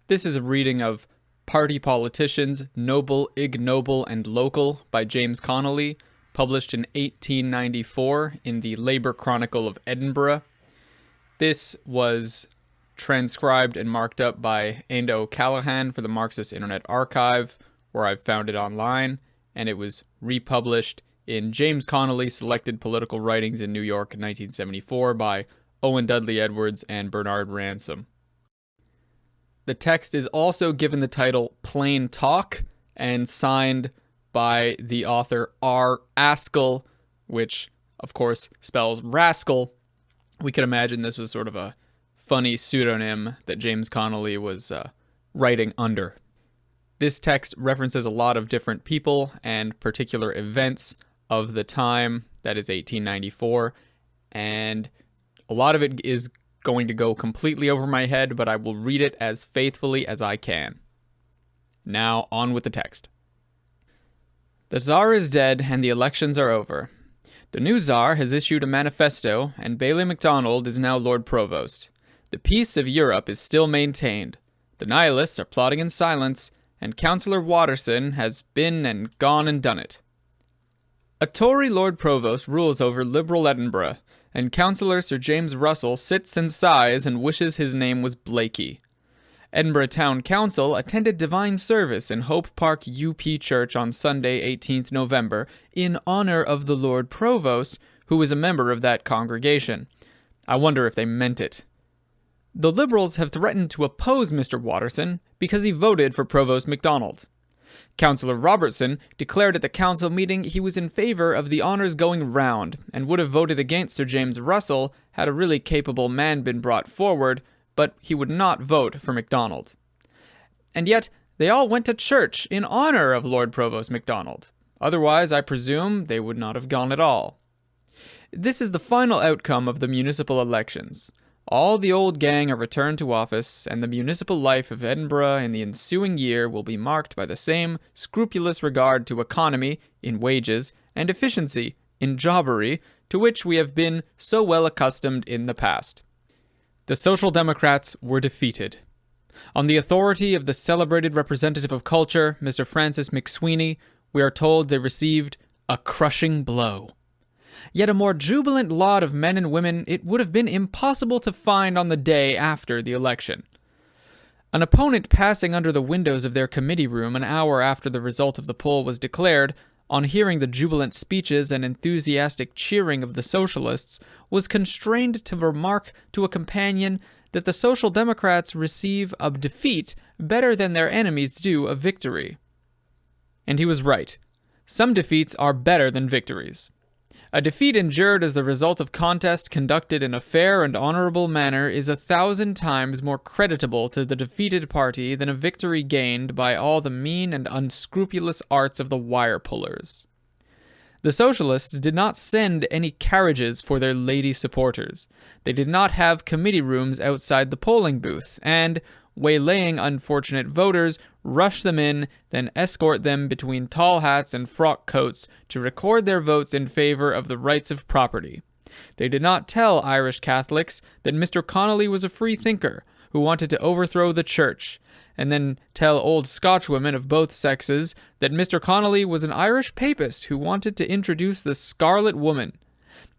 This is a reading of Party Politicians, Noble, Ignoble, and Local by James Connolly, published in 1894 in the Labour Chronicle of Edinburgh. This was transcribed and marked up by Enda O'Callaghan for the Marxist Internet Archive, where I've found it online, and it was republished in James Connolly Selected Political Writings in New York in 1974 by Owen Dudley Edwards and Bernard Ransom. The text is also given the title Plain Talk and signed by the author R. Askell, which of course spells rascal. We can imagine this was sort of a funny pseudonym that James Connolly was writing under. This text references a lot of different people and particular events of the time, that is 1894, and a lot of it is going to go completely over my head, but I will read it as faithfully as I can. Now, on with the text. The Tsar is dead and the elections are over. The new Tsar has issued a manifesto, and Baillie MacDonald is now Lord Provost. The peace of Europe is still maintained. The Nihilists are plotting in silence, and Councillor Watterson has been and gone and done it. A Tory Lord Provost rules over Liberal Edinburgh, and Councillor Sir James Russell sits and sighs and wishes his name was Blakey. Edinburgh Town Council attended Divine Service in Hope Park UP Church on Sunday, 18th November, in honour of the Lord Provost, who is a member of that congregation. I wonder if they meant it. The Liberals have threatened to oppose Mr. Watterson because he voted for Provost MacDonald. Councillor Robertson declared at the council meeting he was in favour of the honours going round, and would have voted against Sir James Russell had a really capable man been brought forward, but he would not vote for MacDonald. And yet, they all went to church in honour of Lord Provost MacDonald. Otherwise, I presume, they would not have gone at all. This is the final outcome of the municipal elections. All the old gang are returned to office, and the municipal life of Edinburgh in the ensuing year will be marked by the same scrupulous regard to economy in wages and efficiency in jobbery to which we have been so well accustomed in the past. The Social Democrats were defeated. On the authority of the celebrated representative of culture, Mr. Francis McSweeney, we are told they received a crushing blow. Yet a more jubilant lot of men and women it would have been impossible to find on the day after the election. An opponent passing under the windows of their committee room an hour after the result of the poll was declared, on hearing the jubilant speeches and enthusiastic cheering of the socialists, was constrained to remark to a companion that the Social Democrats receive a defeat better than their enemies do a victory. And he was right. Some defeats are better than victories. A defeat endured as the result of contest conducted in a fair and honourable manner is 1,000 times more creditable to the defeated party than a victory gained by all the mean and unscrupulous arts of the wire-pullers. The Socialists did not send any carriages for their lady supporters. They did not have committee rooms outside the polling booth, and, waylaying unfortunate voters, rush them in, then escort them between tall hats and frock coats to record their votes in favour of the rights of property. They did not tell Irish Catholics that Mr. Connolly was a free thinker who wanted to overthrow the church, and then tell old Scotch women of both sexes that Mr. Connolly was an Irish papist who wanted to introduce the Scarlet Woman.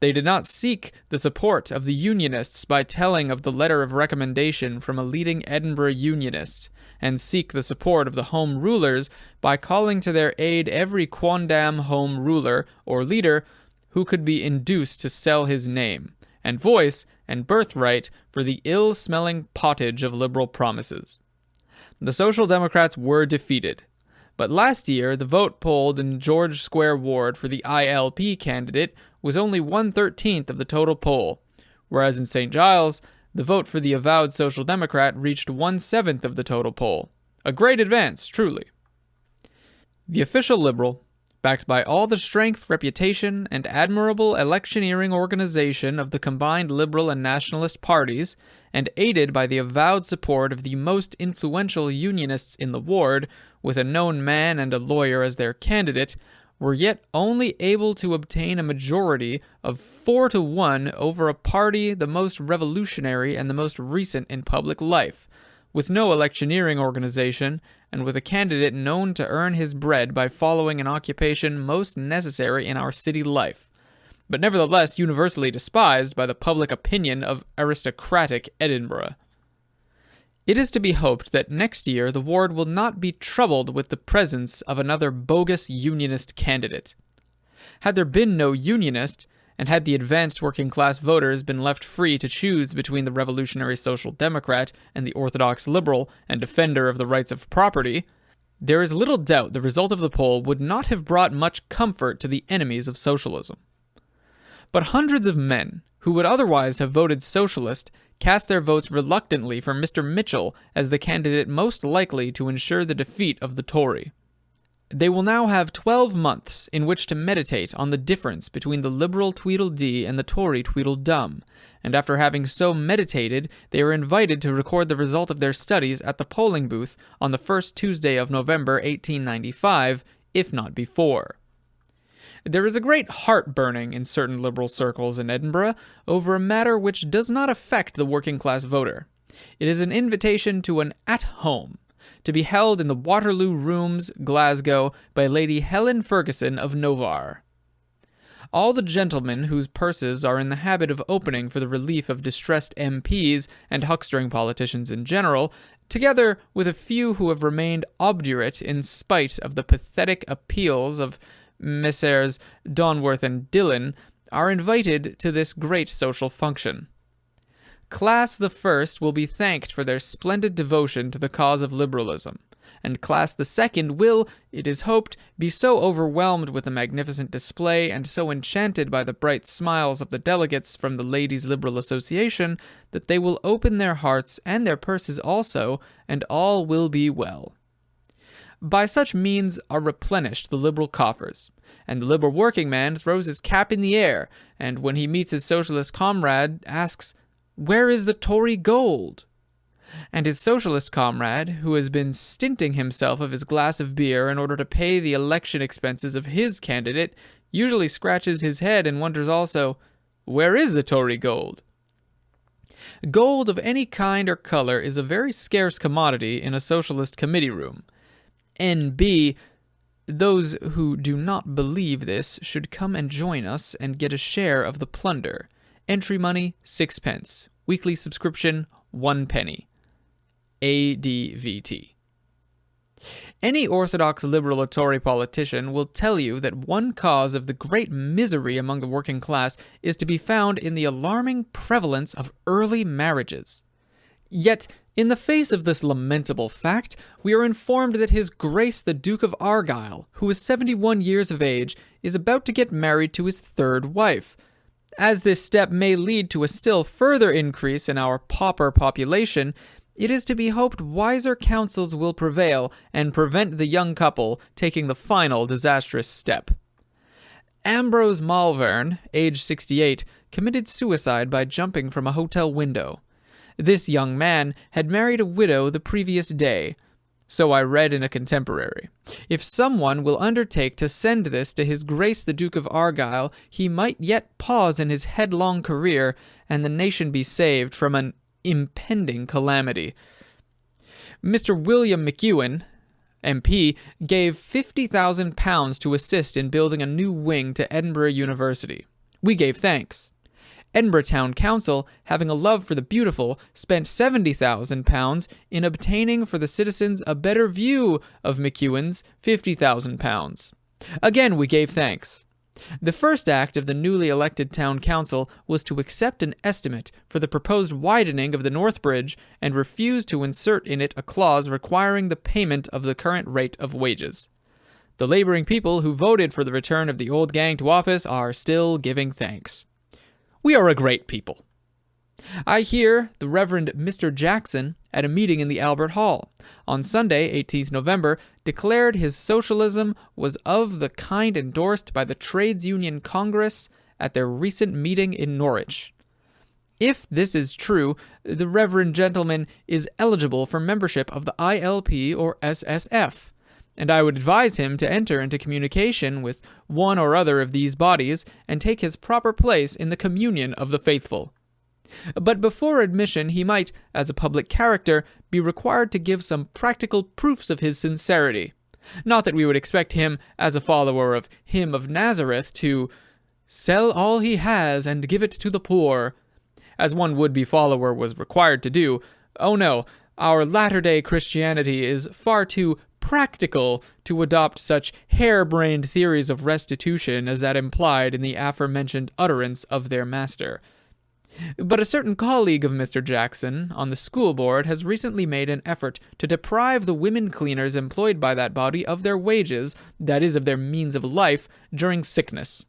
They did not seek the support of the Unionists by telling of the letter of recommendation from a leading Edinburgh Unionist, and seek the support of the Home Rulers by calling to their aid every quondam Home Ruler or leader who could be induced to sell his name, and voice, and birthright for the ill-smelling pottage of liberal promises. The Social Democrats were defeated. But last year, the vote polled in George Square Ward for the ILP candidate was only 1/13 of the total poll, whereas in St. Giles, the vote for the avowed Social Democrat reached 1/7 of the total poll. A great advance, truly. The official Liberal, backed by all the strength, reputation, and admirable electioneering organization of the combined Liberal and Nationalist parties, and aided by the avowed support of the most influential Unionists in the ward, with a known man and a lawyer as their candidate, were yet only able to obtain a majority of 4-1 over a party the most revolutionary and the most recent in public life, with no electioneering organization, and with a candidate known to earn his bread by following an occupation most necessary in our city life, but nevertheless universally despised by the public opinion of aristocratic Edinburgh. It is to be hoped that next year the ward will not be troubled with the presence of another bogus unionist candidate. Had there been no unionist, and had the advanced working-class voters been left free to choose between the revolutionary Social Democrat and the orthodox Liberal and defender of the rights of property, there is little doubt the result of the poll would not have brought much comfort to the enemies of socialism. But hundreds of men, who would otherwise have voted Socialist, cast their votes reluctantly for Mr. Mitchell as the candidate most likely to ensure the defeat of the Tory. They will now have 12 months in which to meditate on the difference between the Liberal Tweedledee and the Tory Tweedledum, and after having so meditated, they are invited to record the result of their studies at the polling booth on the first Tuesday of November 1895, if not before. There is a great heart-burning in certain Liberal circles in Edinburgh over a matter which does not affect the working-class voter. It is an invitation to an at-home, to be held in the Waterloo Rooms, Glasgow, by Lady Helen Ferguson of Novar. All the gentlemen whose purses are in the habit of opening for the relief of distressed MPs and huckstering politicians in general, together with a few who have remained obdurate in spite of the pathetic appeals of Messrs. Donworth and Dillon, are invited to this great social function. Class the first will be thanked for their splendid devotion to the cause of liberalism, and Class the second will, it is hoped, be so overwhelmed with the magnificent display and so enchanted by the bright smiles of the delegates from the Ladies' Liberal Association that they will open their hearts and their purses also, and all will be well. By such means are replenished the Liberal coffers, and the Liberal working man throws his cap in the air, and when he meets his Socialist comrade, asks, "Where is the Tory gold?" And his Socialist comrade, who has been stinting himself of his glass of beer in order to pay the election expenses of his candidate, usually scratches his head and wonders also, "Where is the Tory gold?" Gold of any kind or color is a very scarce commodity in a Socialist committee room. N.B. Those who do not believe this should come and join us and get a share of the plunder. Entry money, 6 pence. Weekly subscription, 1 penny. ADVT. Any orthodox Liberal or Tory politician will tell you that one cause of the great misery among the working class is to be found in the alarming prevalence of early marriages. Yet, in the face of this lamentable fact, we are informed that His Grace the Duke of Argyll, who is 71 years of age, is about to get married to his third wife. As this step may lead to a still further increase in our pauper population, it is to be hoped wiser counsels will prevail and prevent the young couple taking the final disastrous step. Ambrose Malvern, age 68, committed suicide by jumping from a hotel window. This young man had married a widow the previous day, so I read in a contemporary. If someone will undertake to send this to His Grace the Duke of Argyll, he might yet pause in his headlong career, and the nation be saved from an impending calamity. Mr. William McEwen, MP, gave £50,000 to assist in building a new wing to Edinburgh University. We gave thanks. Edinburgh Town Council, having a love for the beautiful, spent £70,000 in obtaining for the citizens a better view of McEwen's £50,000. Again, we gave thanks. The first act of the newly elected Town Council was to accept an estimate for the proposed widening of the North Bridge and refuse to insert in it a clause requiring the payment of the current rate of wages. The labouring people who voted for the return of the old gang to office are still giving thanks. We are a great people. I hear the Reverend Mr. Jackson, at a meeting in the Albert Hall, on Sunday, 18th November, declared his socialism was of the kind endorsed by the Trades Union Congress at their recent meeting in Norwich. If this is true, the reverend gentleman is eligible for membership of the ILP or SSF, and I would advise him to enter into communication with one or other of these bodies and take his proper place in the communion of the faithful. But before admission, he might, as a public character, be required to give some practical proofs of his sincerity. Not that we would expect him, as a follower of him of Nazareth, to sell all he has and give it to the poor, as one would-be follower was required to do. Oh no, our latter-day Christianity is far too practical to adopt such harebrained theories of restitution as that implied in the aforementioned utterance of their master. But a certain colleague of Mr. Jackson on the school board has recently made an effort to deprive the women cleaners employed by that body of their wages, that is, of their means of life, during sickness.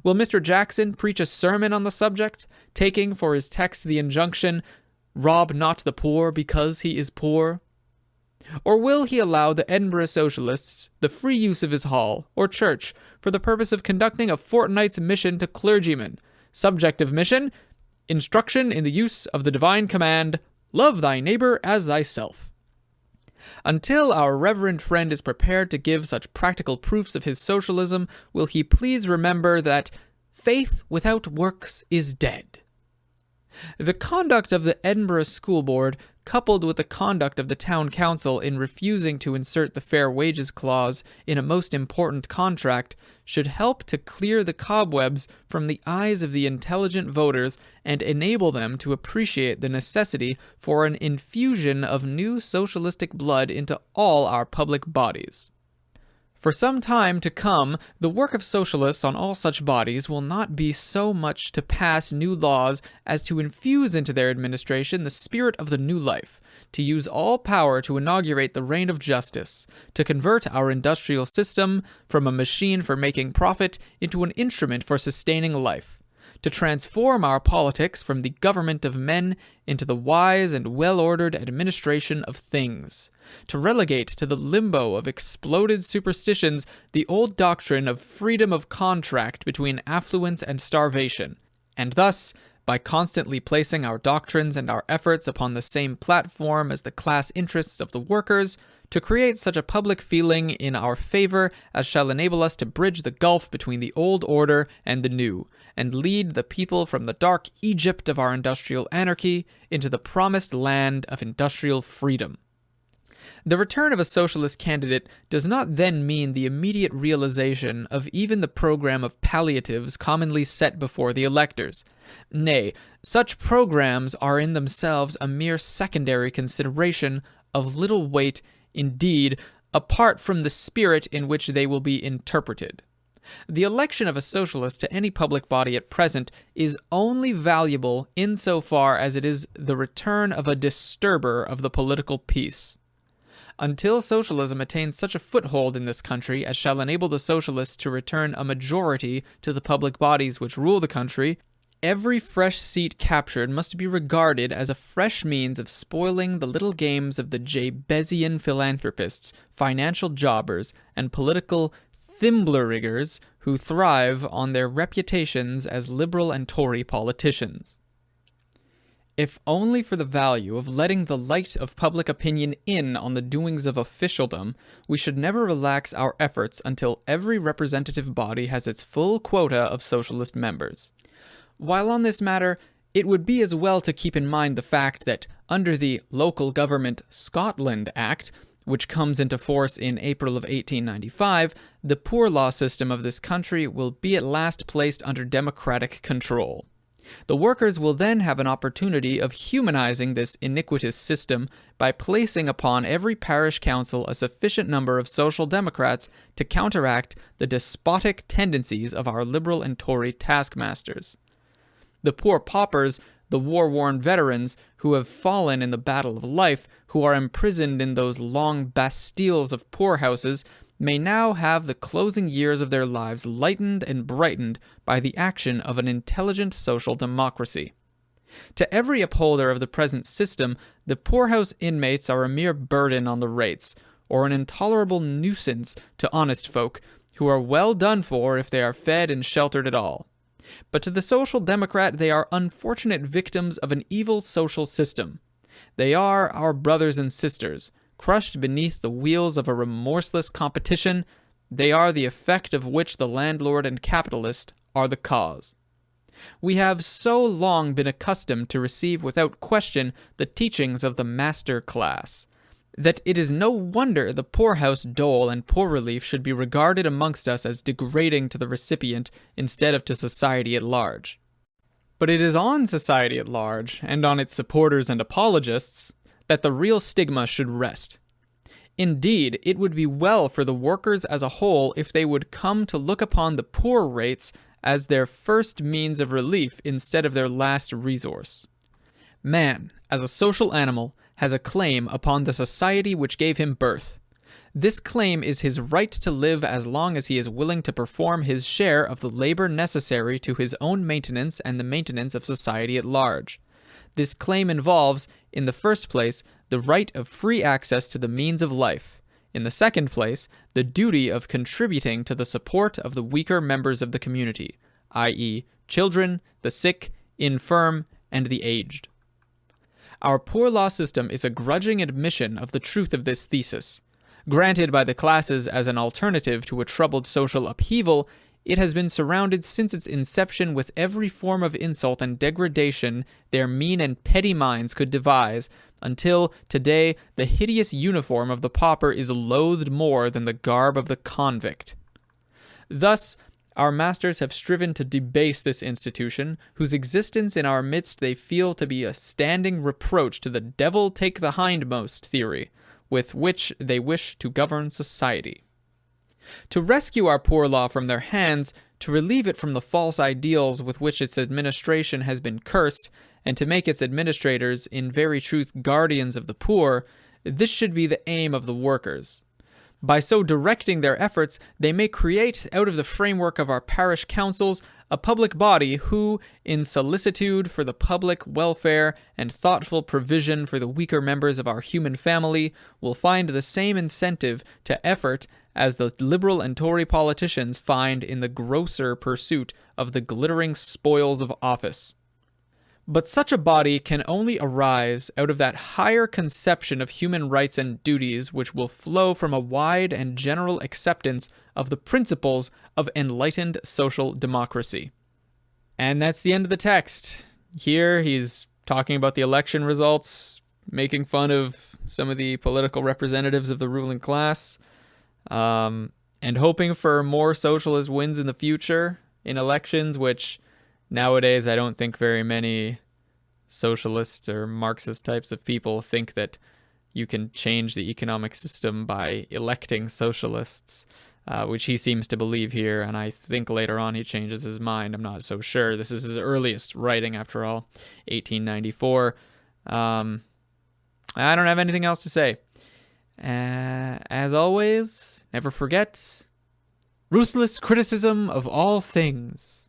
Will Mr. Jackson preach a sermon on the subject, taking for his text the injunction, "Rob not the poor because he is poor"? Or will he allow the Edinburgh Socialists the free use of his hall, or church, for the purpose of conducting a fortnight's mission to clergymen? Subject of mission: instruction in the use of the divine command, "Love thy neighbor as thyself." Until our reverend friend is prepared to give such practical proofs of his socialism, will he please remember that faith without works is dead. The conduct of the Edinburgh School Board, coupled with the conduct of the Town Council in refusing to insert the Fair Wages Clause in a most important contract, should help to clear the cobwebs from the eyes of the intelligent voters and enable them to appreciate the necessity for an infusion of new socialistic blood into all our public bodies. For some time to come, the work of socialists on all such bodies will not be so much to pass new laws as to infuse into their administration the spirit of the new life, to use all power to inaugurate the reign of justice, to convert our industrial system from a machine for making profit into an instrument for sustaining life, to transform our politics from the government of men into the wise and well-ordered administration of things, to relegate to the limbo of exploded superstitions the old doctrine of freedom of contract between affluence and starvation, and thus, by constantly placing our doctrines and our efforts upon the same platform as the class interests of the workers, to create such a public feeling in our favor as shall enable us to bridge the gulf between the old order and the new, and lead the people from the dark Egypt of our industrial anarchy into the promised land of industrial freedom. The return of a socialist candidate does not then mean the immediate realization of even the program of palliatives commonly set before the electors. Nay, such programs are in themselves a mere secondary consideration of little weight, indeed, apart from the spirit in which they will be interpreted. The election of a socialist to any public body at present is only valuable insofar as it is the return of a disturber of the political peace. Until socialism attains such a foothold in this country as shall enable the socialists to return a majority to the public bodies which rule the country, every fresh seat captured must be regarded as a fresh means of spoiling the little games of the Jabesian philanthropists, financial jobbers, and political thimbleriggers who thrive on their reputations as liberal and Tory politicians. If only for the value of letting the light of public opinion in on the doings of officialdom, we should never relax our efforts until every representative body has its full quota of socialist members. While on this matter, it would be as well to keep in mind the fact that under the Local Government Scotland Act, which comes into force in April of 1895, the poor law system of this country will be at last placed under democratic control. The workers will then have an opportunity of humanizing this iniquitous system by placing upon every parish council a sufficient number of social democrats to counteract the despotic tendencies of our liberal and Tory taskmasters. The poor paupers, the war-worn veterans who have fallen in the battle of life, who are imprisoned in those long bastilles of poorhouses, may now have the closing years of their lives lightened and brightened by the action of an intelligent social democracy. To every upholder of the present system, the poorhouse inmates are a mere burden on the rates, or an intolerable nuisance to honest folk, who are well done for if they are fed and sheltered at all. But to the social democrat they are unfortunate victims of an evil social system. They are our brothers and sisters, crushed beneath the wheels of a remorseless competition. They are the effect of which the landlord and capitalist are the cause. We have so long been accustomed to receive without question the teachings of the master class, that it is no wonder the poorhouse dole and poor relief should be regarded amongst us as degrading to the recipient instead of to society at large. But it is on society at large, and on its supporters and apologists, that the real stigma should rest. Indeed, it would be well for the workers as a whole if they would come to look upon the poor rates as their first means of relief instead of their last resource. Man, as a social animal, has a claim upon the society which gave him birth. This claim is his right to live as long as he is willing to perform his share of the labor necessary to his own maintenance and the maintenance of society at large. This claim involves, in the first place, the right of free access to the means of life. In the second place, the duty of contributing to the support of the weaker members of the community, i.e., children, the sick, infirm, and the aged. Our poor law system is a grudging admission of the truth of this thesis. Granted by the classes as an alternative to a troubled social upheaval, it has been surrounded since its inception with every form of insult and degradation their mean and petty minds could devise, until, today, the hideous uniform of the pauper is loathed more than the garb of the convict. Thus, our masters have striven to debase this institution, whose existence in our midst they feel to be a standing reproach to the devil take the hindmost theory, with which they wish to govern society. To rescue our poor law from their hands, to relieve it from the false ideals with which its administration has been cursed, and to make its administrators, in very truth, guardians of the poor, this should be the aim of the workers. By so directing their efforts, they may create, out of the framework of our parish councils, a public body who, in solicitude for the public welfare and thoughtful provision for the weaker members of our human family, will find the same incentive to effort as the Liberal and Tory politicians find in the grosser pursuit of the glittering spoils of office. But such a body can only arise out of that higher conception of human rights and duties which will flow from a wide and general acceptance of the principles of enlightened social democracy. And that's the end of the text. Here he's talking about the election results, making fun of some of the political representatives of the ruling class, and hoping for more socialist wins in the future in elections, which nowadays I don't think very many socialist or Marxist types of people think that you can change the economic system by electing socialists, which he seems to believe here, and I think later on he changes his mind. I'm not so sure. This is his earliest writing, after all, 1894. I don't have anything else to say. As always, never forget, ruthless criticism of all things.